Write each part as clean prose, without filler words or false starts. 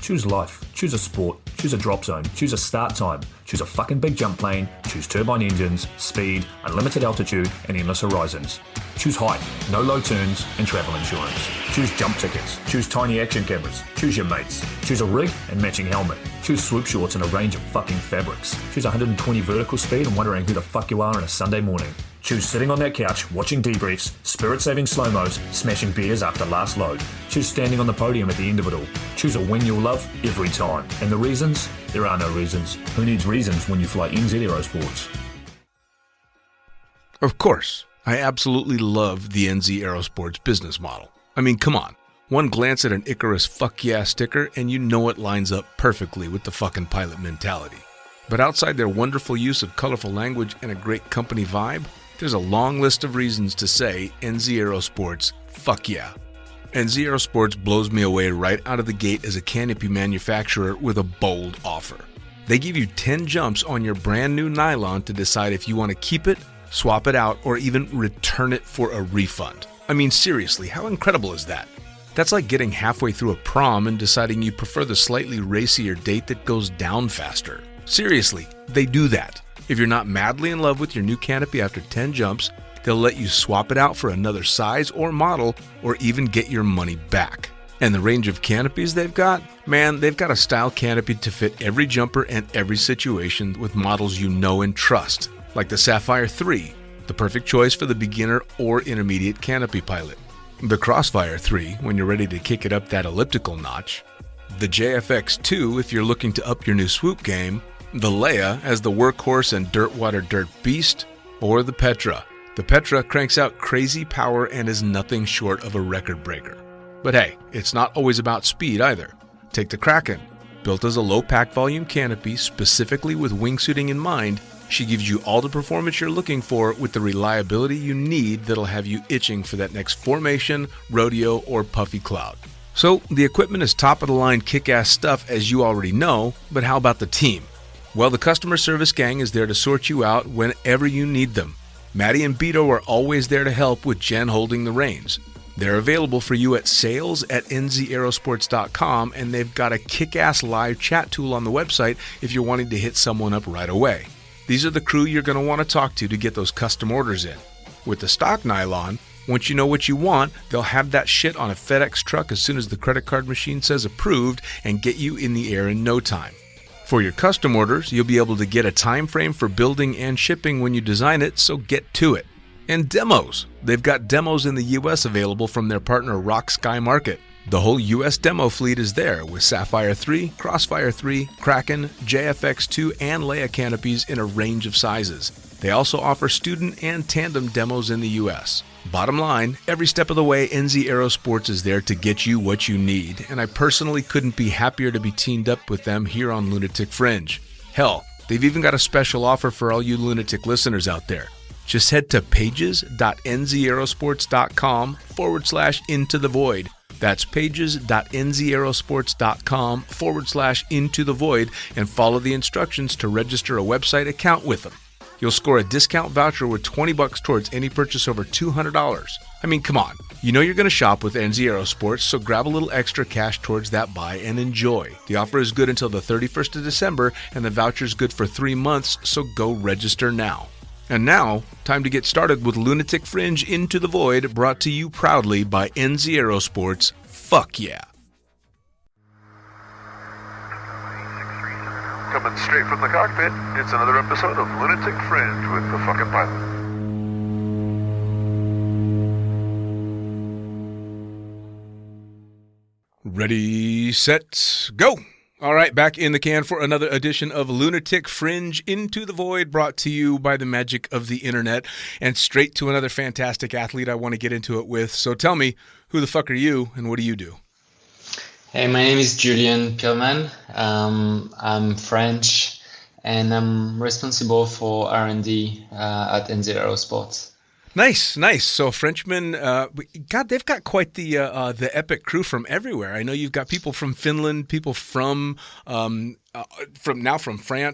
Choose life, choose a sport, choose a drop zone, choose a start time, choose a fucking big jump plane, choose turbine engines, speed, unlimited altitude, and endless horizons. Choose height, no low turns, and travel insurance. Choose jump tickets, choose tiny action cameras, choose your mates, choose a rig and matching helmet, choose swoop shorts and a range of fucking fabrics, choose 120 vertical speed and wondering who the fuck you are on a Sunday morning. Choose sitting on that couch, watching debriefs, spirit-saving slow-mos, smashing beers after last load. Choose standing on the podium at the end of it all. Choose a win you'll love every time. And the reasons? There are no reasons. Who needs reasons when you fly NZ Aerosports? Of course, I absolutely love the NZ Aerosports business model. I mean, come on. One glance at an Icarus fuck yeah sticker and you know it lines up perfectly with the fucking pilot mentality. But outside their wonderful use of colorful language and a great company vibe, there's a long list of reasons to say NZ Aerosports, fuck yeah. NZ Aerosports blows me away right out of the gate as a canopy manufacturer with a bold offer. They give you 10 jumps on your brand new nylon to decide if you want to keep it, swap it out, or even return it for a refund. I mean, seriously, how incredible is that? That's like getting halfway through a prom and deciding you prefer the slightly racier date that goes down faster. Seriously, they do that. If you're not madly in love with your new canopy after 10 jumps, they'll let you swap it out for another size or model, or even get your money back. And the range of canopies they've got? Man, they've got a style canopy to fit every jumper and every situation with models you know and trust, like the Sapphire 3, the perfect choice for the beginner or intermediate canopy pilot. The Crossfire 3, when you're ready to kick it up that elliptical notch. The JFX 2, if you're looking to up your new swoop game. The Leia as the workhorse and dirtwater dirt beast, or the Petra. The Petra cranks out crazy power and is nothing short of a record breaker. But hey, it's not always about speed either. Take the Kraken. Built as a low pack volume canopy specifically with wingsuiting in mind, she gives you all the performance you're looking for with the reliability you need that'll have you itching for that next formation, rodeo, or puffy cloud. So the equipment is top of the line kick-ass stuff as you already know, but how about the team? Well, the customer service gang is there to sort you out whenever you need them. Maddie and Beto are always there to help with Jen holding the reins. They're available for you at sales@nzaerosports.com, and they've got a kick-ass live chat tool on the website if you're wanting to hit someone up right away. These are the crew you're going to want to talk to get those custom orders in. With the stock nylon, once you know what you want, they'll have that shit on a FedEx truck as soon as the credit card machine says approved and get you in the air in no time. For your custom orders, you'll be able to get a time frame for building and shipping when you design it, so get to it. And demos. They've got demos in the US available from their partner Rock Sky Market. The whole US demo fleet is there with Sapphire 3, Crossfire 3, Kraken, JFX 2, and Leia canopies in a range of sizes. They also offer student and tandem demos in the US. Bottom line, every step of the way, NZ Aerosports is there to get you what you need, and I personally couldn't be happier to be teamed up with them here on Lunatic Fringe. Hell, they've even got a special offer for all you Lunatic listeners out there. Just head to pages.nzaerosports.com/into the void. That's pages.nzaerosports.com/into the void and follow the instructions to register a website account with them. You'll score a discount voucher with $20 towards any purchase over $200. I mean, come on. You know you're going to shop with NZ Aerosports, so grab a little extra cash towards that buy and enjoy. The offer is good until the 31st of December, and the voucher's good for 3 months, so go register now. And now, time to get started with Lunatic Fringe Into the Void, brought to you proudly by NZ Aerosports. Fuck yeah. Coming straight from the cockpit, it's another episode of Lunatic Fringe with the fucking pilot. Ready, set, go! All right, back in the can for another edition of Lunatic Fringe Into the Void, brought to you by the magic of the internet, and straight to another fantastic athlete I want to get into it with. So tell me, who the fuck are you, and what do you do? Hey, my name is Julien Peelman. I'm French, and I'm responsible for R&D at NZ Aerosports. Nice, nice. So Frenchmen, God, they've got quite the epic crew from everywhere. I know you've got people from Finland, people from France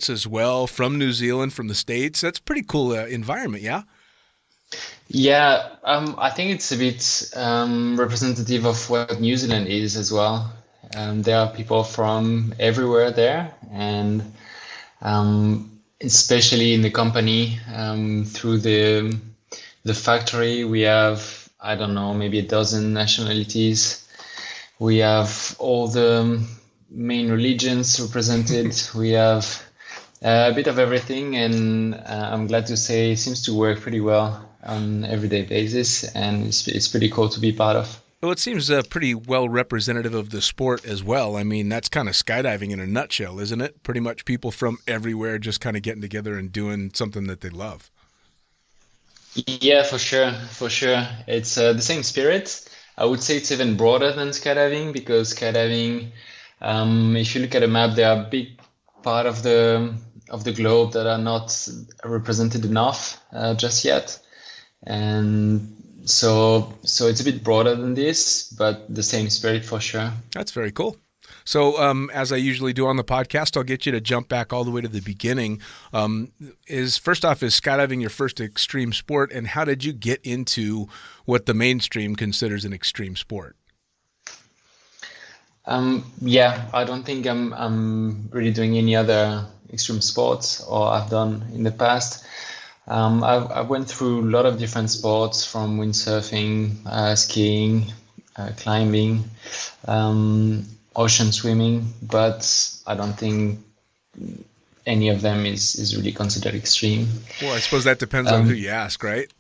as well, from New Zealand, from the States. That's a pretty cool environment, yeah. Yeah, I think it's a bit representative of what New Zealand is as well. There are people from everywhere there, and especially in the company, through the factory, we have, I don't know, maybe a dozen nationalities. We have all the main religions represented. We have a bit of everything, and I'm glad to say it seems to work pretty well on an everyday basis, and it's pretty cool to be part of. Well, it seems pretty well representative of the sport as well. I mean, that's kind of skydiving in a nutshell, isn't it? Pretty much people from everywhere just kind of getting together and doing something that they love. Yeah, for sure, for sure. It's the same spirit. I would say it's even broader than skydiving, because skydiving, if you look at a map, there are big part of the globe that are not represented enough just yet, and so it's a bit broader than this, but the same spirit for sure. That's very cool. So as I usually do on the podcast, I'll get you to jump back all the way to the beginning. First off, is skydiving your first extreme sport, and how did you get into what the mainstream considers an extreme sport? Yeah, I don't think I'm really doing any other extreme sports, or I've done in the past. I went through a lot of different sports, from windsurfing, skiing, climbing, ocean swimming, but I don't think any of them is really considered extreme. Well, I suppose that depends on who you ask, right?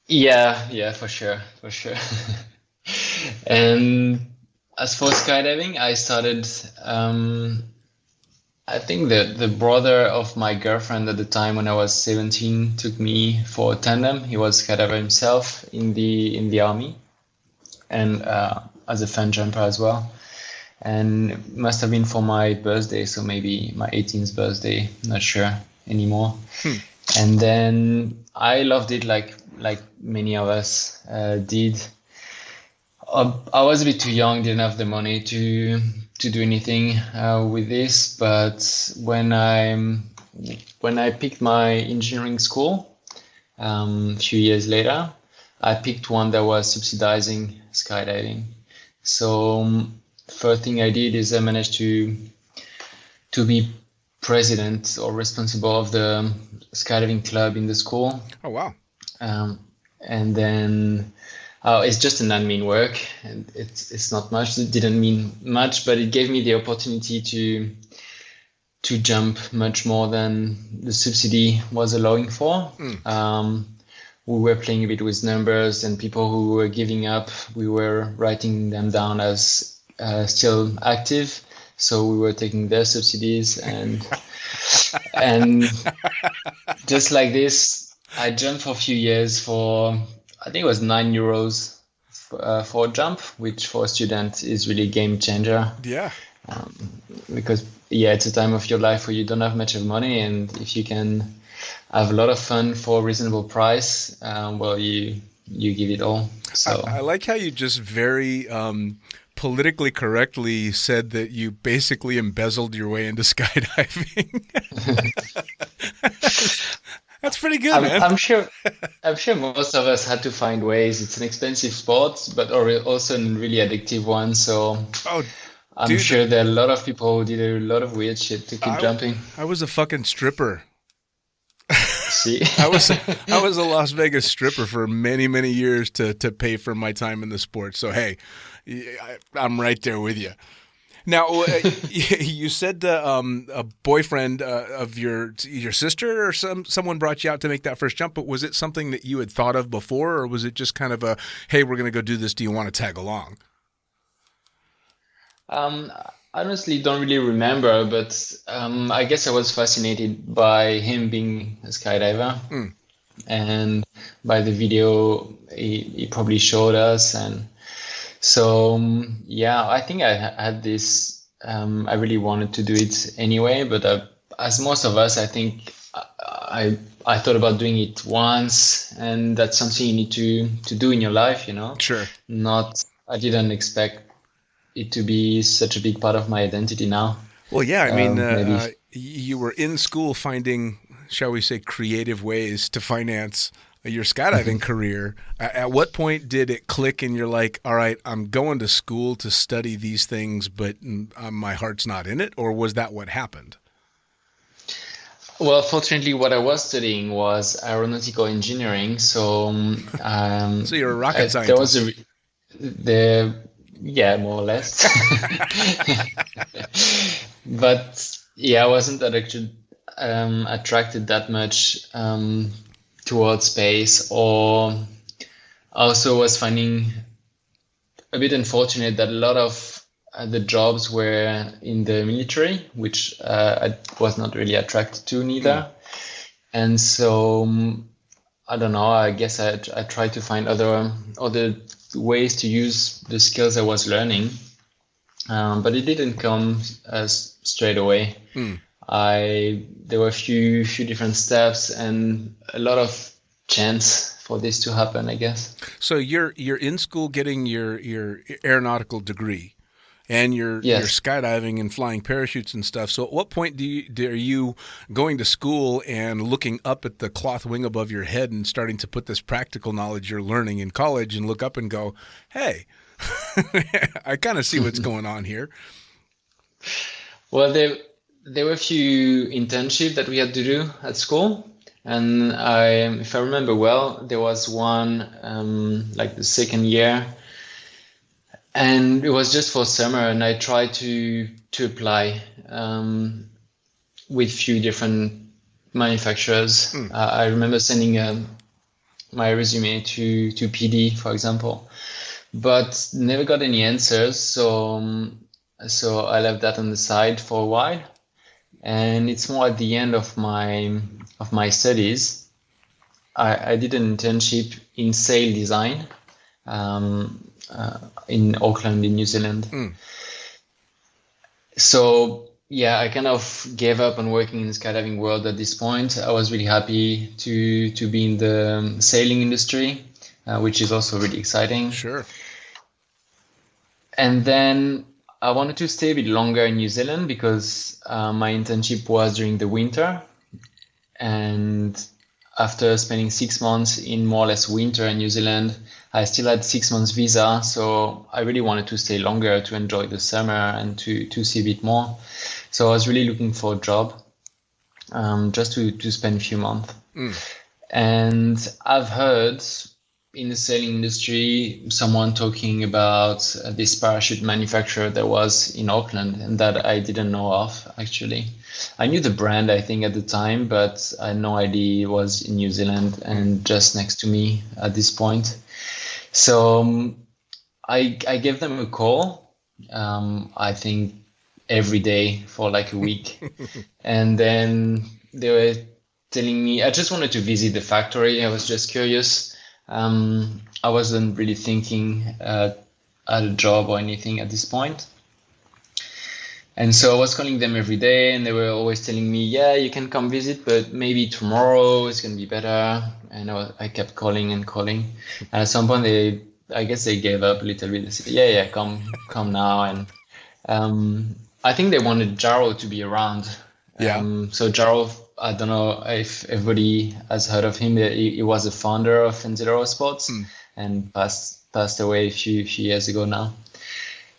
Yeah, for sure. And as for skydiving, I started, I think the brother of my girlfriend at the time, when I was 17, took me for a tandem. He was a skydiver himself in the army, and as a fan jumper as well. And it must have been for my birthday, so maybe my 18th birthday, not sure anymore. And then I loved it like many of us did. I was a bit too young, didn't have the money to do anything with this, but when I picked my engineering school a few years later, I picked one that was subsidizing skydiving. So first thing I did is I managed to be president or responsible of the skydiving club in the school. Oh, wow. And then it's just an admin work, and it's not much. It didn't mean much, but it gave me the opportunity to jump much more than the subsidy was allowing for. We were playing a bit with numbers, and people who were giving up, we were writing them down as still active. So we were taking their subsidies, and just like this, I jumped for a few years for, I think it was €9 for a jump, which for a student is really a game changer. Yeah. Because it's a time of your life where you don't have much of money, and if you can have a lot of fun for a reasonable price, you give it all. So I like how you just very politically correctly said that you basically embezzled your way into skydiving. That's pretty good, man. I'm sure most of us had to find ways. It's an expensive sport, but also a really addictive one. So I'm sure there are a lot of people who did a lot of weird shit to keep jumping. I was a fucking stripper. See, I was a Las Vegas stripper for many, many years to pay for my time in the sport. So hey, I'm right there with you. Now, you said a boyfriend of your sister or someone brought you out to make that first jump, but was it something that you had thought of before, or was it just kind of a, hey, we're going to go do this, do you want to tag along? I honestly don't really remember, but I guess I was fascinated by him being a skydiver, and by the video he probably showed us, and so I think I had this. I really wanted to do it anyway, but as most of us, I think I thought about doing it once, and that's something you need to do in your life, you know. Sure. I didn't expect it to be such a big part of my identity now. Well, yeah, I mean, Maybe. you were in school finding, shall we say, creative ways to finance your skydiving career. At what point did it click and you're like, all right, I'm going to school to study these things, but my heart's not in it? Or was that what happened? Well, fortunately, what I was studying was aeronautical engineering. So, So you're a rocket scientist. Yeah, more or less. But yeah, I wasn't attracted that much towards space, or also was finding a bit unfortunate that a lot of the jobs were in the military, which I was not really attracted to neither. And so I don't know, I guess I tried to find other ways to use the skills I was learning, but it didn't come straight away. There were a few different steps and a lot of chance for this to happen, I guess. So you're in school getting your aeronautical degree, and you're skydiving and flying parachutes and stuff. So at what point are you going to school and looking up at the cloth wing above your head and starting to put this practical knowledge you're learning in college and look up and go, hey, I kind of see what's going on here? Well, there were a few internships that we had to do at school. And if I remember well, there was one like the second year, and it was just for summer, and I tried to apply with few different manufacturers. I remember sending my resume to PD, for example, but never got any answers. So I left that on the side for a while, and it's more at the end of my studies. I did an internship in sail design. In Auckland, in New Zealand. So yeah, I kind of gave up on working in the skydiving world at this point. I was really happy to be in the sailing industry, which is also really exciting. Sure. And then I wanted to stay a bit longer in New Zealand because my internship was during the winter. And after spending 6 months in more or less winter in New Zealand, I still had 6 months visa, so I really wanted to stay longer to enjoy the summer and to see a bit more. So I was really looking for a job, just to spend a few months. And I've heard in the sailing industry someone talking about this parachute manufacturer that was in Auckland and that I didn't know of, actually. I knew the brand, I think, at the time, but I had no idea it was in New Zealand and just next to me at this point. So I gave them a call, I think every day for like a week. And then they were telling me, I just wanted to visit the factory. I was just curious. I wasn't really thinking at a job or anything at this point. And so I was calling them every day, and they were always telling me, yeah, you can come visit, but maybe tomorrow it's going to be better. And I kept calling and calling. And at some point, I guess they gave up a little bit. They said, yeah, come now. And I think they wanted Jaro to be around. Yeah. So Jaro, I don't know if everybody has heard of him. He was the founder of NZ Aerosports and passed away a few years ago now.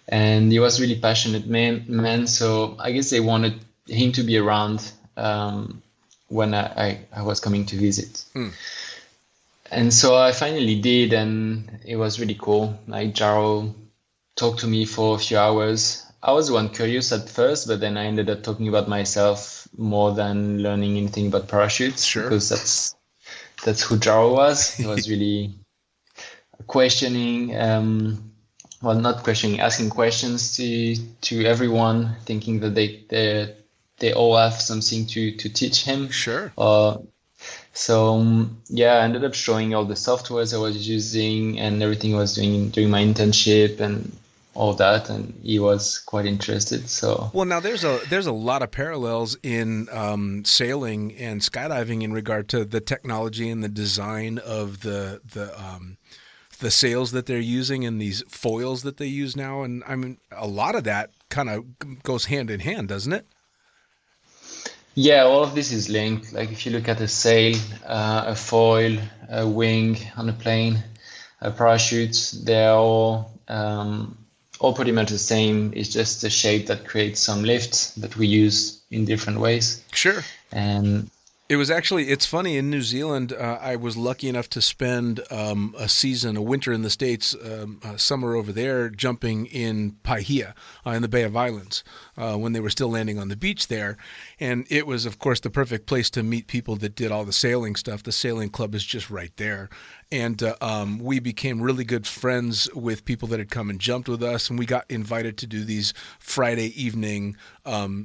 And he was really passionate man. So I guess they wanted him to be around when I was coming to visit. And so I finally did, and it was really cool. Like Jaro talked to me for a few hours. I was the one curious at first, but then I ended up talking about myself more than learning anything about parachutes. Sure. Because that's who Jaro was. He was really questioning. Well, not questioning, asking questions to everyone, thinking that they all have something to teach him. Sure. So yeah, I ended up showing all the softwares I was using and everything I was doing during my internship, and all that, and he was quite interested. So Well, now there's a lot of parallels in sailing and skydiving in regard to the technology and the design of the sails that they're using and these foils that they use now. And I mean, a lot of that kind of goes hand in hand, doesn't it? yeah, all of this is linked. Like if you look at a sail, a foil, a wing on a plane, a parachute, they're all pretty much the same. It's just a shape that creates some lift that we use in different ways. Sure. And It's funny, in New Zealand, I was lucky enough to spend a winter in the States, a summer over there, jumping in Paihia in the Bay of Islands when they were still landing on the beach there. And it was, of course, the perfect place to meet people that did all the sailing stuff. The sailing club is just right there. And we became really good friends with people that had come and jumped with us. And we got invited to do these Friday evening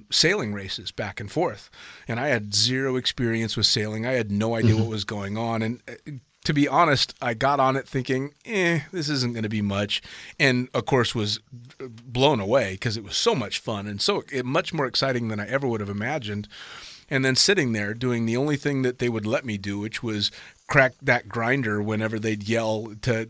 sailing races back and forth. And I had zero experience with sailing. I had no idea what was going on. And to be honest, I got on it thinking, this isn't going to be much. And of course was blown away because it was so much fun and much more exciting than I ever would have imagined. And then sitting there doing the only thing that they would let me do, which was crack that grinder whenever they'd yell to,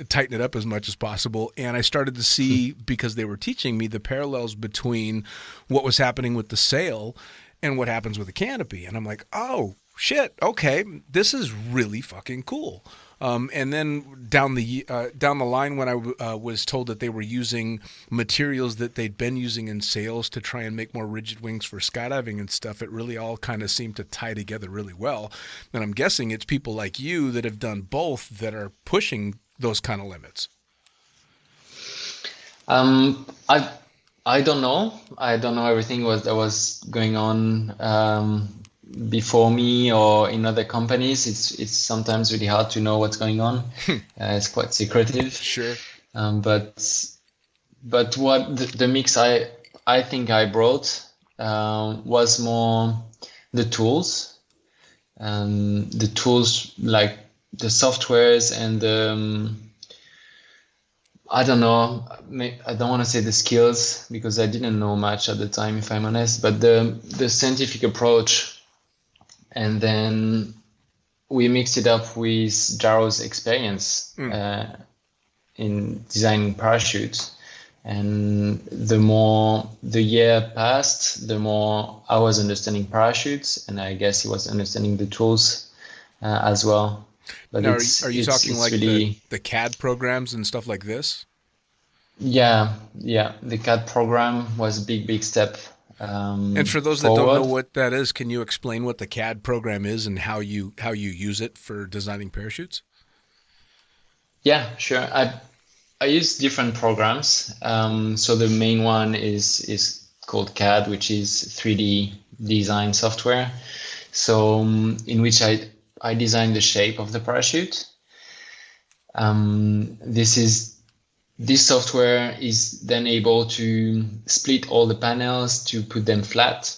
tighten it up as much as possible. And I started to see, because they were teaching me, the parallels between what was happening with the sail and what happens with the canopy. And I'm like, oh, shit, okay, this is really fucking cool. And then down the line, when I was told that they were using materials that they'd been using in sails to try and make more rigid wings for skydiving and stuff, it really all kind of seemed to tie together really well. And I'm guessing it's people like you that have done both that are pushing those kind of limits. I don't know. I don't know everything that was going on before me or in other companies. It's sometimes really hard to know what's going on. It's quite secretive. Sure. But what the mix I think I brought was more the tools. The tools like the softwares and I don't know. I don't want to say the skills because I didn't know much at the time, if I'm honest. But the scientific approach. And then we mixed it up with Jaro's experience in designing parachutes. And the more the year passed, the more I was understanding parachutes, and I guess he was understanding the tools as well. But now, are you talking like really, the CAD programs and stuff like this? Yeah. The CAD program was a big step. And for those that don't know what that is, can you explain what the CAD program is and how you use it for designing parachutes? Yeah, sure. I use different programs. So the main one is called CAD, which is 3D design software. So in which I design the shape of the parachute. This software is then able to split all the panels to put them flat,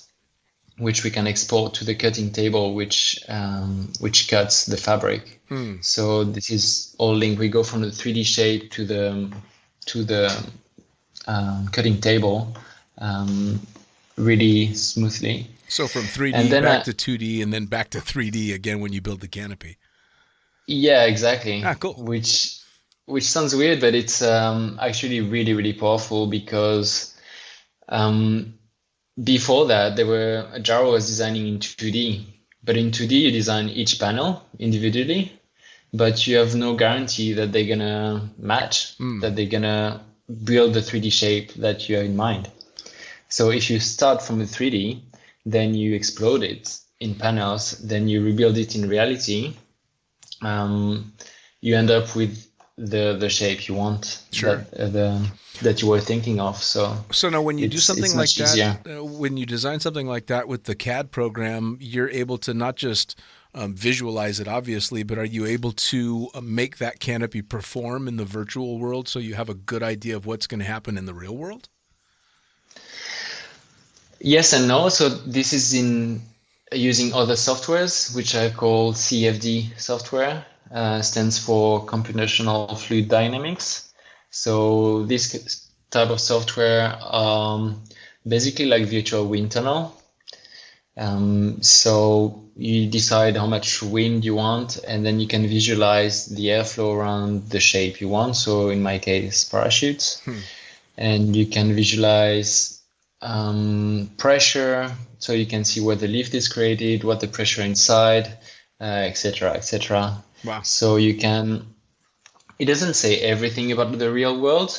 which we can export to the cutting table, which cuts the fabric. So this is all linked. We go from the 3D shape to the cutting table really smoothly. So from 3D back to 2D and then back to 3D again when you build the canopy. Yeah, exactly. Cool. Which sounds weird, but it's actually really powerful because before that, Jaro was designing in 2D. But in 2D, you design each panel individually, but you have no guarantee that they're going to match, that they're going to build the 3D shape that you have in mind. So if you start from the 3D, then you explode it in panels, then you rebuild it in reality, you end up with the shape you want. Sure. That you were thinking of. So now when you do something like that, when you design something like that with the CAD program, you're able to not just visualize it, obviously, but are you able to make that canopy perform in the virtual world so you have a good idea of what's going to happen in the real world? Yes and no. So this is in using other softwares, which I call CFD software. Stands for computational fluid dynamics. So this type of software, basically like virtual wind tunnel. So you decide how much wind you want, and then you can visualize the airflow around the shape you want. So in my case, parachutes. And you can visualize pressure, so you can see where the lift is created, what the pressure inside, etc., etc. Wow. So you can. It doesn't say everything about the real world.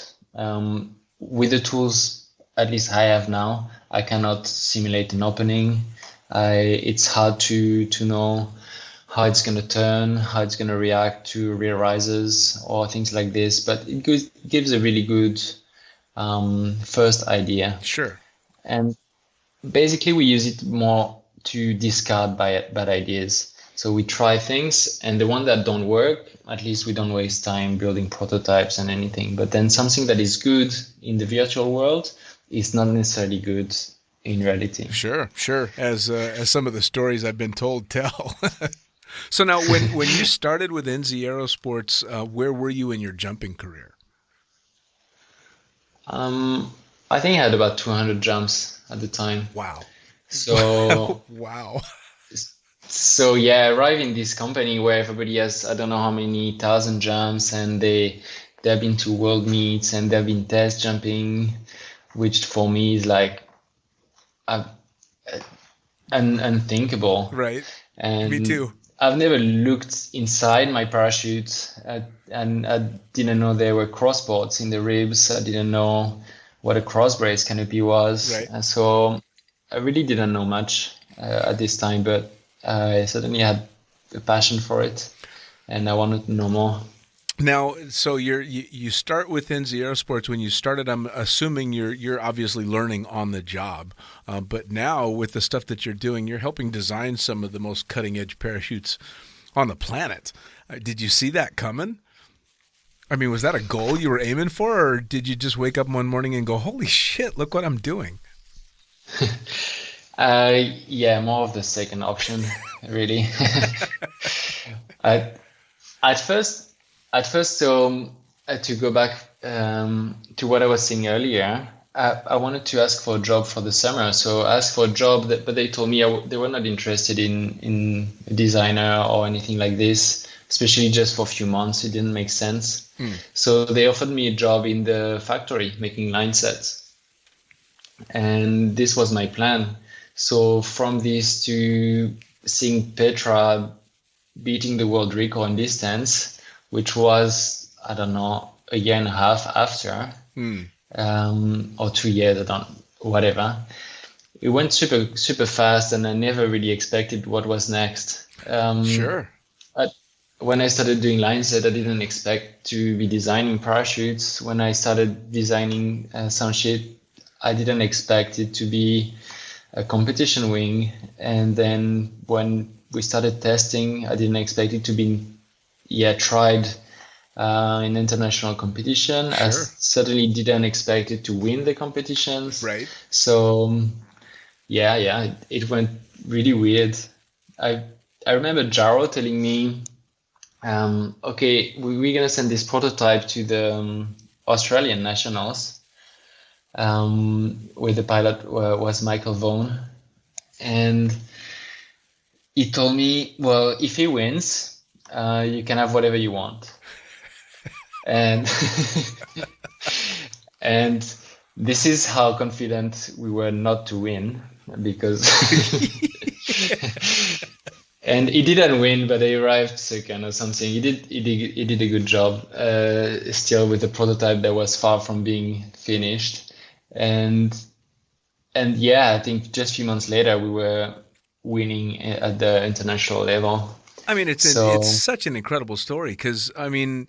With the tools, at least I have now, I cannot simulate an opening. It's hard to know how it's going to turn, how it's going to react to rear rises or things like this. But it gives a really good first idea. Sure. And basically we use it more to discard bad ideas. So we try things, and the ones that don't work, at least we don't waste time building prototypes and anything. But then something that is good in the virtual world is not necessarily good in reality. Sure. As some of the stories I've been told tell. So now, when you started with NZ Aerosports, where were you in your jumping career? I think I had about 200 jumps at the time. Wow. So wow. So yeah, I arrived in this company where everybody has, I don't know how many thousand jumps, and they've been to world meets and they've been test jumping, which for me is like unthinkable. Right. And me too. I've never looked inside my parachute, and I didn't know there were crossboards in the ribs. I didn't know what a cross brace canopy was. Right. And so I really didn't know much at this time, but I certainly had a passion for it, and I wanted to know more. Now, so you start with NZ Aerosports. When you started, I'm assuming you're obviously learning on the job, but now with the stuff that you're doing, you're helping design some of the most cutting edge parachutes on the planet. Did you see that coming? I mean, was that a goal you were aiming for, or did you just wake up one morning and go, "Holy shit, look what I'm doing"? Yeah, more of the second option, really. At first, so to go back to what I was saying earlier, I wanted to ask for a job for the summer. So I asked for a job, but they told me they were not interested in a designer or anything like this, especially just for a few months. It didn't make sense. So they offered me a job in the factory making line sets. And this was my plan. So from this to seeing Petra beating the world record in distance, which was, I don't know, a year and a half after, or 2 years, whatever. It went super fast, and I never really expected what was next. Sure. When I started doing line set, I didn't expect to be designing parachutes. When I started designing some shit, I didn't expect it to be a competition wing. And then when we started testing, I didn't expect it to be tried in international competition. Sure. I certainly didn't expect it to win the competitions. Right. So yeah, it went really weird. I remember Jaro telling me, okay, we're gonna send this prototype to the Australian nationals, where the pilot was Michael Vaughan, and he told me, well, if he wins, you can have whatever you want. And and this is how confident we were not to win, because and he didn't win, but he arrived second or something. He did a good job, still with a prototype that was far from being finished. And yeah, I think just a few months later we were winning at the international level. I mean, it's such an incredible story, because I mean,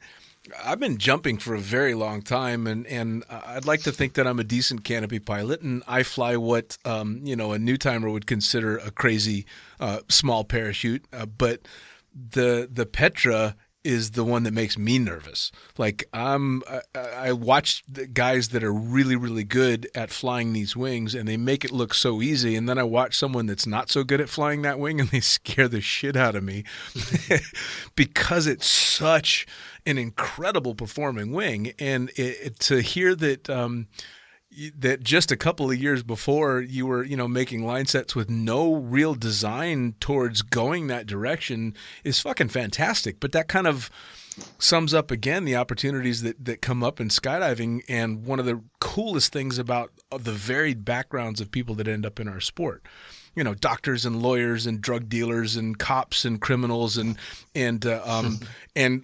I've been jumping for a very long time, and I'd like to think that I'm a decent canopy pilot, and I fly what a new timer would consider a crazy small parachute. But the Petra is the one that makes me nervous. Like I watch the guys that are really, really good at flying these wings, and they make it look so easy. And then I watch someone that's not so good at flying that wing, and they scare the shit out of me because it's such an incredible performing wing. And to hear that that just a couple of years before you were, making line sets with no real design towards going that direction is fucking fantastic. But that kind of sums up again the opportunities that come up in skydiving. And one of the coolest things about the varied backgrounds of people that end up in our sport, doctors and lawyers and drug dealers and cops and criminals and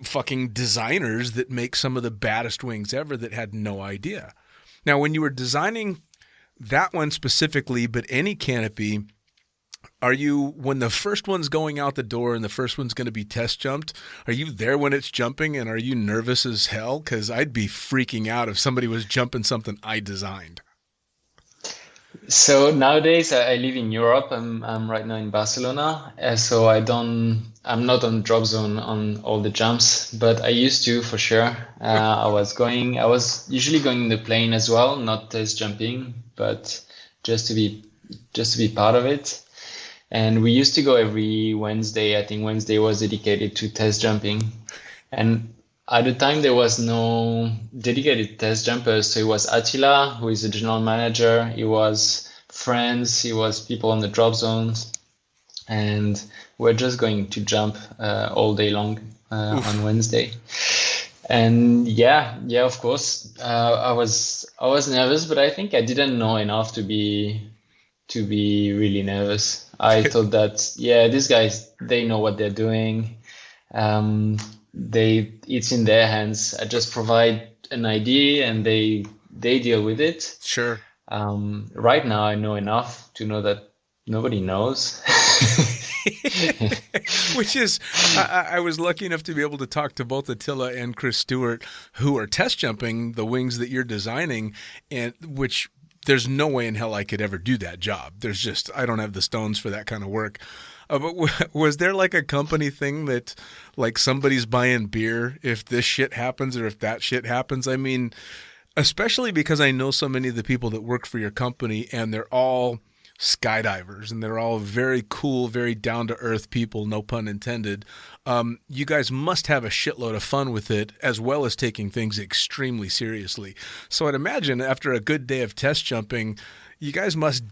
fucking designers that make some of the baddest wings ever that had no idea. Now, when you were designing that one specifically, but any canopy, when the first one's going out the door and the first one's going to be test jumped, are you there when it's jumping, and are you nervous as hell? Because I'd be freaking out if somebody was jumping something I designed. So nowadays I live in Europe. I'm right now in Barcelona, so I'm not on drop zone on all the jumps, but I used to for sure. I was usually going in the plane as well, not test jumping, but just to be part of it. And we used to go every Wednesday. I think Wednesday was dedicated to test jumping, and at the time there was no dedicated test jumpers. So it was Attila, who is the general manager. It was friends. It was people on the drop zones, and we're just going to jump all day long on Wednesday. And yeah, of course, I was nervous, but I think I didn't know enough to be really nervous. I thought that these guys, they know what they're doing. It's in their hands. I just provide an idea and they deal with it. Sure. Right now I know enough to know that nobody knows. Which is, I was lucky enough to be able to talk to both Attila and Chris Stewart, who are test jumping the wings that you're designing, and which there's no way in hell I could ever do that job. I don't have the stones for that kind of work. But was there like a company thing that like somebody's buying beer if this shit happens or if that shit happens? I mean, especially because I know so many of the people that work for your company, and they're all skydivers and they're all very cool, very down-to-earth people, no pun intended. You guys must have a shitload of fun with it, as well as taking things extremely seriously. So I'd imagine after a good day of test jumping, you guys must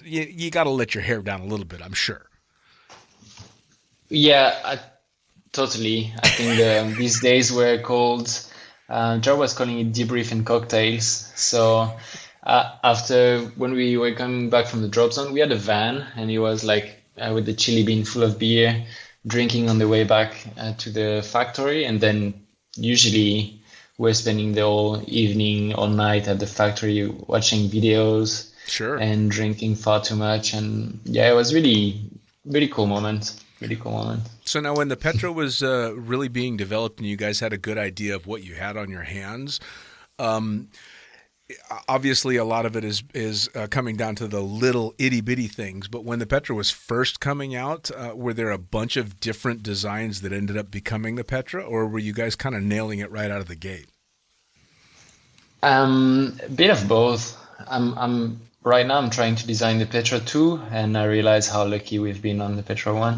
you got to let your hair down a little bit, I'm sure. Yeah, totally. I think these days were called, Joe was calling it debrief and cocktails. So after, when we were coming back from the drop zone, we had a van, and it was like with the chili bean full of beer, drinking on the way back to the factory. And then usually we're spending the whole evening or night at the factory watching videos. Sure. And drinking far too much. And yeah, it was really, really cool moment. Really cool moment. So now when the Petra was really being developed and you guys had a good idea of what you had on your hands, obviously a lot of it is coming down to the little itty bitty things. But when the Petra was first coming out, were there a bunch of different designs that ended up becoming the Petra, or were you guys kind of nailing it right out of the gate? A bit of both. Right now, I'm trying to design the Petra 2, and I realize how lucky we've been on the Petra 1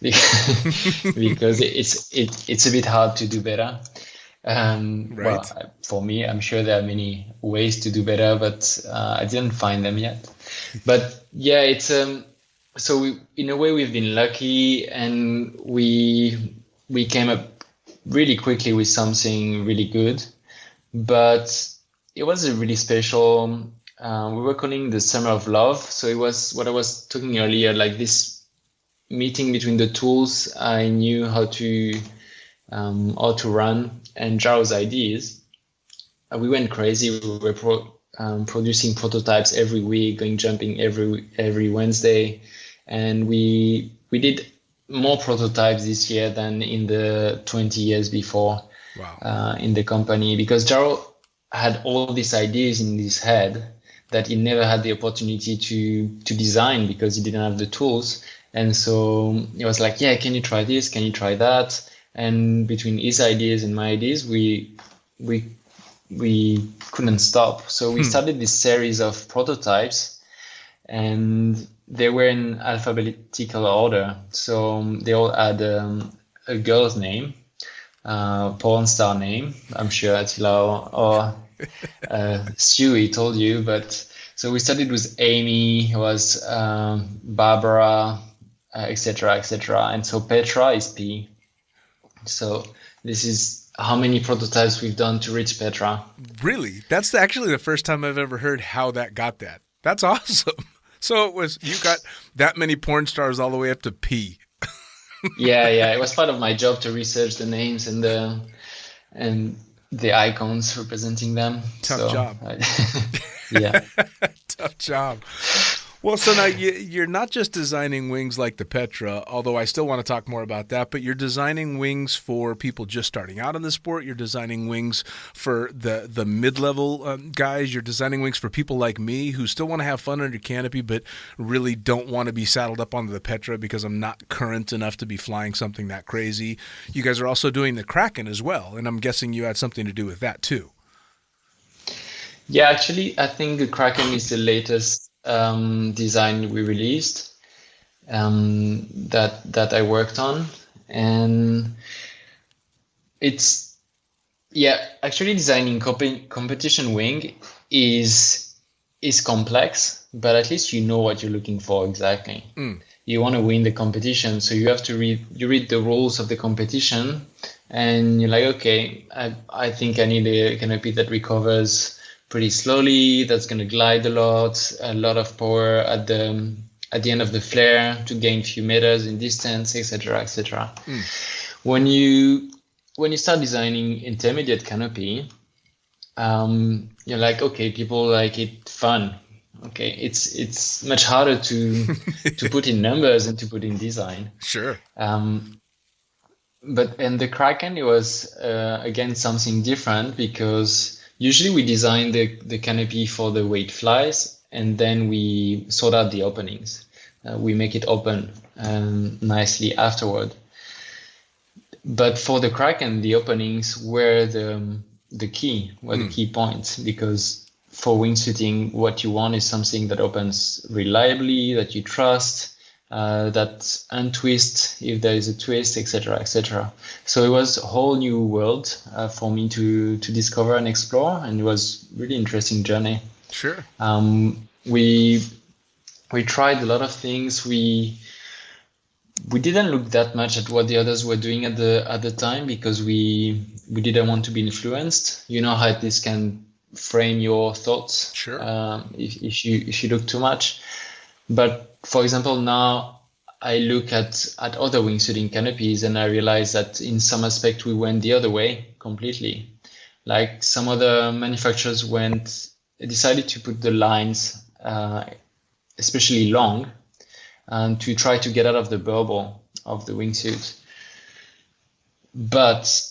because it's a bit hard to do better. Right. Well, for me, I'm sure there are many ways to do better, but I didn't find them yet. But yeah, it's so in a way we've been lucky, and we came up really quickly with something really good. But it was a really special. We were calling the Summer of Love. So it was what I was talking earlier, like this meeting between the tools I knew how to run and Jaro's ideas. We went crazy. We were producing prototypes every week, going jumping every Wednesday, and we did more prototypes this year than in the 20 years before. Wow. In the company, because Jaro had all these ideas in his head that he never had the opportunity to design because he didn't have the tools. And so he was like, yeah, can you try this? Can you try that? And between his ideas and my ideas, we couldn't stop. So we started this series of prototypes, and they were in alphabetical order. So they all had a girl's name, porn star name. I'm sure Attila or Stewie told you, but so we started with Amy, was Barbara, etc., etc. And so Petra is P. So this is how many prototypes we've done to reach Petra. Really? That's actually the first time I've ever heard how that got that. That's awesome. So it was, you got that many porn stars all the way up to P. Yeah. It was part of my job to research the names and the icons representing them. Tough job. Yeah. Tough job. Well, so now you're not just designing wings like the Petra, although I still want to talk more about that, but you're designing wings for people just starting out in the sport. You're designing wings for the mid-level guys. You're designing wings for people like me who still want to have fun under canopy, but really don't want to be saddled up onto the Petra because I'm not current enough to be flying something that crazy. You guys are also doing the Kraken as well, and I'm guessing you had something to do with that too. Yeah, actually, I think the Kraken is the latest design we released that I worked on, and it's actually designing competition wing is complex, but at least you know what you're looking for exactly. You want to win the competition, so you have to read the rules of the competition, and you're like, okay, I think I need a canopy that recovers pretty slowly, that's going to glide a lot of power at the end of the flare to gain a few meters in distance, etc., etc. When you start designing intermediate canopy, you're like, okay, people like it fun. Okay, it's much harder to put in numbers and to put in design. Sure. But in the Kraken, it was again something different, because usually we design the canopy for the way it flies, and then we sort out the openings. We make it open nicely afterward. But for the Kraken, the openings were the key points, because for wingsuiting, what you want is something that opens reliably, that you trust, that untwist if there is a twist, etc., etc. So it was a whole new world for me to discover and explore, and it was really interesting journey. Sure. We tried a lot of things. We didn't look that much at what the others were doing at the time, because we didn't want to be influenced. You know how this can frame your thoughts. Sure. If you look too much. But for example, now I look at other wingsuiting canopies, and I realize that in some aspect we went the other way completely. Like some other manufacturers decided to put the lines, especially long, to try to get out of the bubble of the wingsuit. But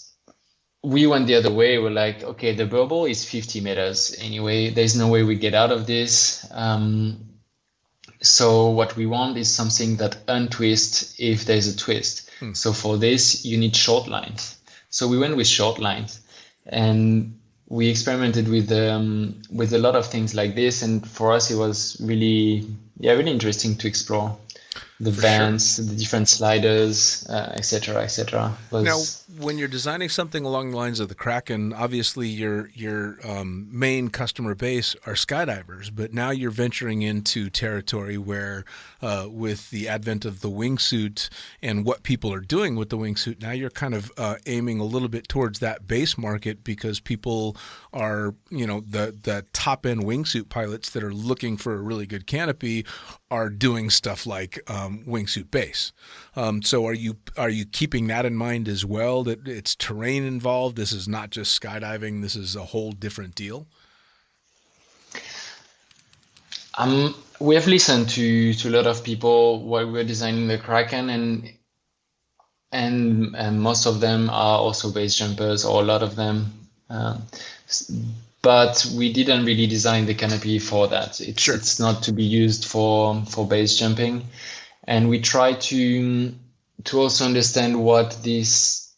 we went the other way. We're like, okay, the bubble is 50 meters anyway. There's no way we get out of this. So what we want is something that untwists if there's a twist. So for this, you need short lines. So we went with short lines, and we experimented with a lot of things like this. And for us, it was really interesting to explore the vents, the different sliders, etc., etc. Now, when you're designing something along the lines of the Kraken, obviously your main customer base are skydivers, but now you're venturing into territory where, with the advent of the wingsuit and what people are doing with the wingsuit, now you're kind of aiming a little bit towards that base market, because people are, the top end wingsuit pilots that are looking for a really good canopy are doing stuff like wingsuit base. So are you keeping that in mind as well, that it's terrain involved? This is not just skydiving. This is a whole different deal. We have listened to a lot of people while we were designing the Kraken, and most of them are also base jumpers, or a lot of them. But we didn't really design the canopy for that. It's not to be used for base jumping. And we try to also understand what this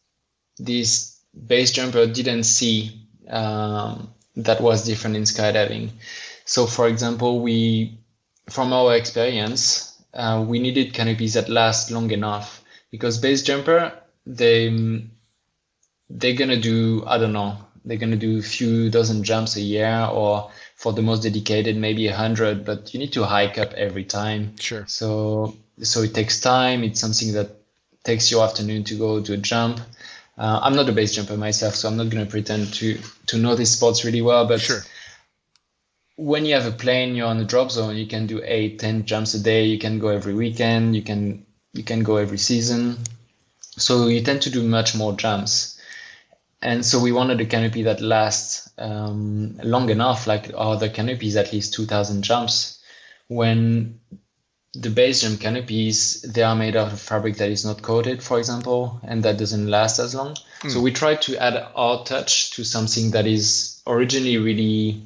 this base jumper didn't see that was different in skydiving. So, for example, from our experience, we needed canopies that last long enough, because base jumper, they're gonna do, I don't know, they're gonna do a few dozen jumps a year, or for the most dedicated, maybe 100, but you need to hike up every time. Sure. So it takes time. It's something that takes your afternoon to go to a jump. I'm not a base jumper myself, so I'm not going to pretend to know these spots really well, but sure. When you have a plane, you're on the drop zone, you can do 8-10 jumps a day. You can go every weekend. You can go every season. So you tend to do much more jumps. And so we wanted a canopy that lasts long enough, like other canopies, at least 2,000 jumps. When the base jump canopies, they are made out of fabric that is not coated, for example, and that doesn't last as long. So we tried to add our touch to something that is originally really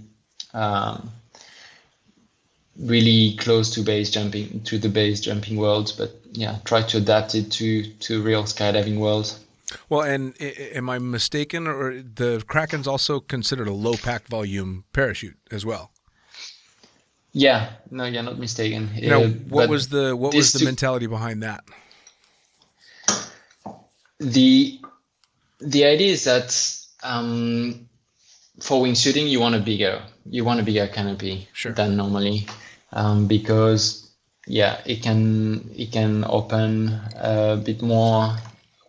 close to the base jumping world, but yeah, try to adapt it to real skydiving world. Well, and am I mistaken, or the Kraken's also considered a low pack volume parachute as well? Yeah, no, you're not mistaken. Now, what was the mentality behind that? The idea is that for wingsuiting, you want a bigger canopy than normally, because it can open a bit more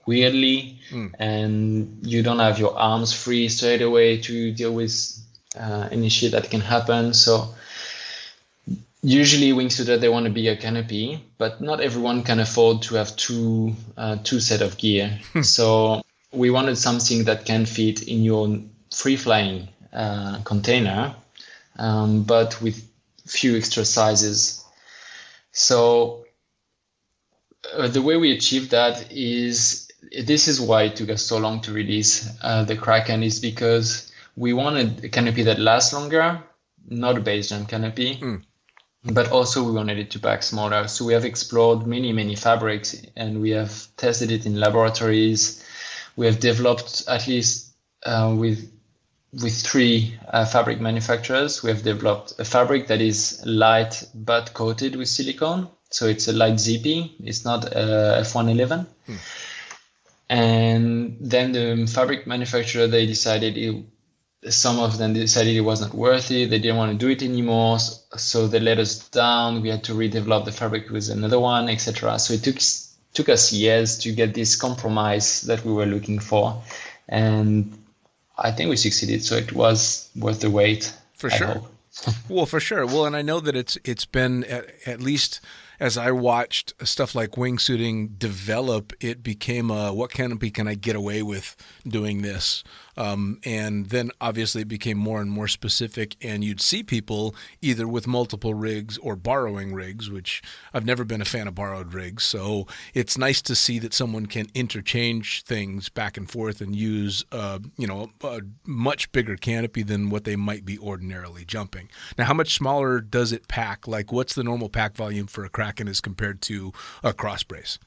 weirdly, and you don't have your arms free straight away to deal with any shit that can happen. So usually wingsuiter, they want a bigger canopy, but not everyone can afford to have two set of gear. So we wanted something that can fit in your free-flying container, but with few extra sizes. So the way we achieved that is, this is why it took us so long to release the Kraken, is because we wanted a canopy that lasts longer, not a base jump canopy, but also we wanted it to pack smaller. So we have explored many fabrics, and we have tested it in laboratories. We have developed, at least with 3 fabric manufacturers, we have developed a fabric that is light but coated with silicone. So it's a light ZP. It's not a F111. And then the fabric manufacturer, some of them decided it wasn't worth it. They didn't want to do it anymore. So they let us down. We had to redevelop the fabric with another one, etc. So it took us years to get this compromise that we were looking for. And I think we succeeded. So it was worth the wait. For sure. Well, for sure. Well, and I know that it's been, at least as I watched stuff like wingsuiting develop, it became what canopy can I get away with doing this? And then obviously it became more and more specific, and you'd see people either with multiple rigs or borrowing rigs, which I've never been a fan of borrowed rigs. So it's nice to see that someone can interchange things back and forth and use, a much bigger canopy than what they might be ordinarily jumping. Now, how much smaller does it pack? Like, what's the normal pack volume for a Kraken as compared to a cross brace?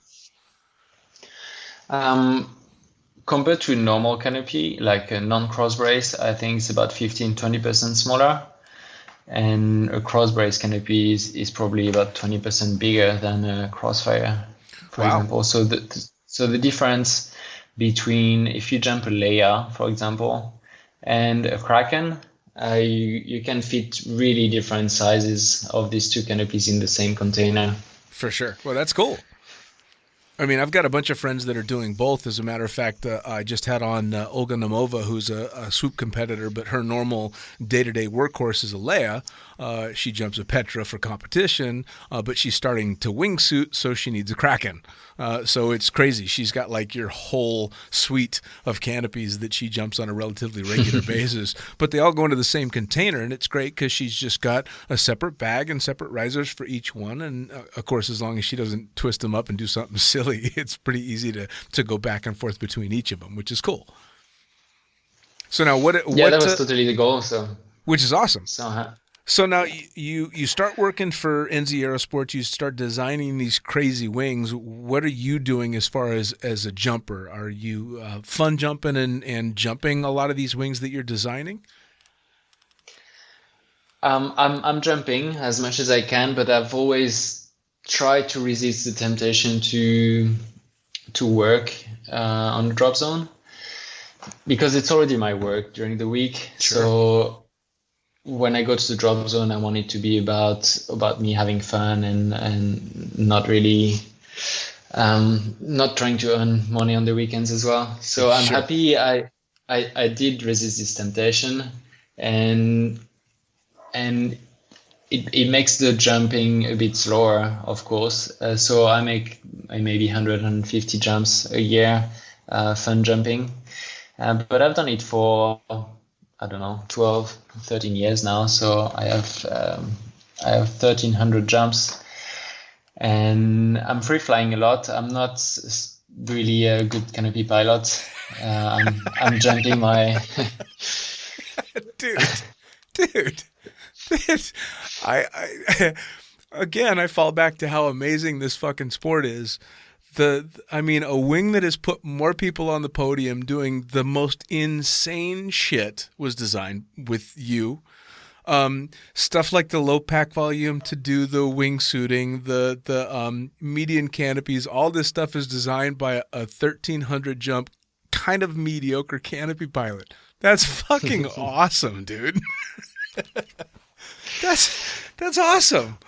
Compared to a normal canopy, like a non-cross brace, I think it's about 15-20% smaller. And a cross brace canopy is probably about 20% bigger than a Crossfire, for example. So the difference between, if you jump a Leia, for example, and a Kraken, you can fit really different sizes of these two canopies in the same container. For sure. Well, that's cool. I mean, I've got a bunch of friends that are doing both. As a matter of fact, I just had on Olga Namova, who's a swoop competitor, but her normal day-to-day workhorse is a Leia. She jumps a Petra for competition, but she's starting to wingsuit, so she needs a Kraken. So it's crazy. She's got like your whole suite of canopies that she jumps on a relatively regular basis, but they all go into the same container, and it's great because she's just got a separate bag and separate risers for each one. And of course, as long as she doesn't twist them up and do something silly, it's pretty easy to go back and forth between each of them, which is cool. So now, what that was totally the goal. So, which is awesome. So now you start working for NZ Aerosports. You start designing these crazy wings. What are you doing as far as a jumper? Are you fun jumping and jumping a lot of these wings that you're designing? I'm jumping as much as I can, but I've always tried to resist the temptation to work on the drop zone because it's already my work during the week. Sure. So when I go to the drop zone, I want it to be about me having fun and not really not trying to earn money on the weekends as well. So I'm happy I did resist this temptation, and it makes the jumping a bit slower, of course. So I make maybe 100, 150 jumps a year, fun jumping. But I've done it for, I don't know, 12, 13 years now. So I have 1,300 jumps, and I'm free flying a lot. I'm not really a good canopy pilot. I'm jumping my dude. I again, I fall back to how amazing this fucking sport is. I mean, a wing that has put more people on the podium doing the most insane shit was designed with you. Stuff like the low pack volume to do the wingsuiting, the median canopies, all this stuff is designed by a 1,300 jump kind of mediocre canopy pilot. That's fucking awesome, dude. That's awesome.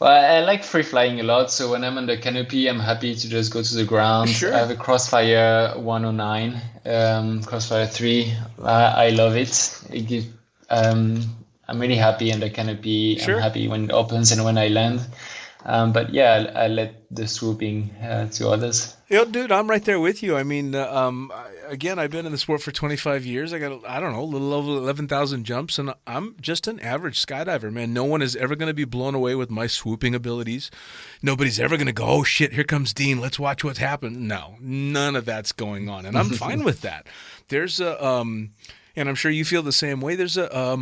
Well, I like free flying a lot. So when I'm on the canopy, I'm happy to just go to the ground. Sure. I have a Crossfire 109, Crossfire 3. I love it. I'm really happy on the canopy. Sure. I'm happy when it opens and when I land. But yeah, I let the swooping to others. Yo, dude, I'm right there with you. I mean, again, I've been in the sport for 25 years. I got, I don't know, a little over 11,000 jumps, and I'm just an average skydiver, man. No one is ever going to be blown away with my swooping abilities. Nobody's ever going to go, oh, shit, here comes Dean. Let's watch what's happened. No, none of that's going on, and I'm fine with that. There's and I'm sure you feel the same way. There's a